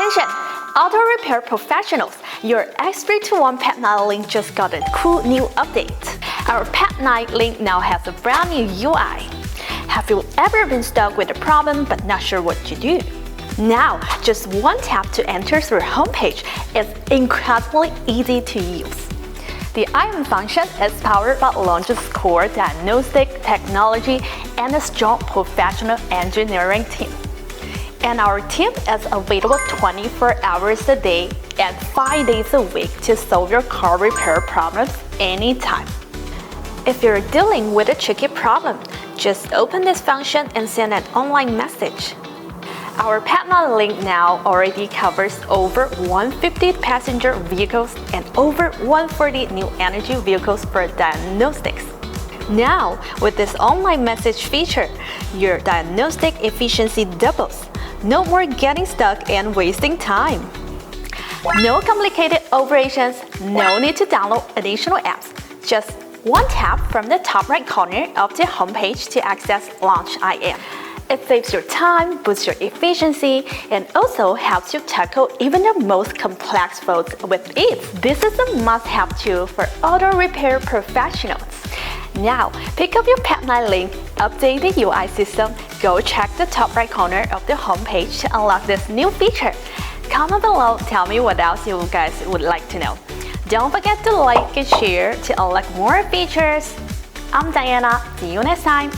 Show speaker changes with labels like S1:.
S1: Attention! Auto repair professionals, your X-431 PAD9 LINK just got a cool new update. Our PAD9 LINK now has a brand new UI. Have you ever been stuck with a problem but not sure what to do? Now, just one tap to enter through the homepage is incredibly easy to use. The IM function is powered by Launch's core diagnostic technology and a strong professional engineering team. And our team is available 24 hours a day and 5 days a week to solve your car repair problems anytime. If you're dealing with a tricky problem, just open this function and send an online message. Our PAD9 LINK now already covers over 150 passenger vehicles and over 140 new energy vehicles for diagnostics. Now, with this online message feature, your diagnostic efficiency doubles. No more getting stuck and wasting time. No complicated operations, no need to download additional apps. Just one tap from the top right corner of the homepage to access Launch IM. It saves your time, boosts your efficiency, and also helps you tackle even the most complex faults with ease. This is a must-have tool for auto repair professionals. Now, pick up your PAD9 LINK, update the UI system, go check the top right corner of the homepage to unlock this new feature. Comment below, tell me what else you guys would like to know. Don't forget to like and share to unlock more features. I'm Diana, see you next time.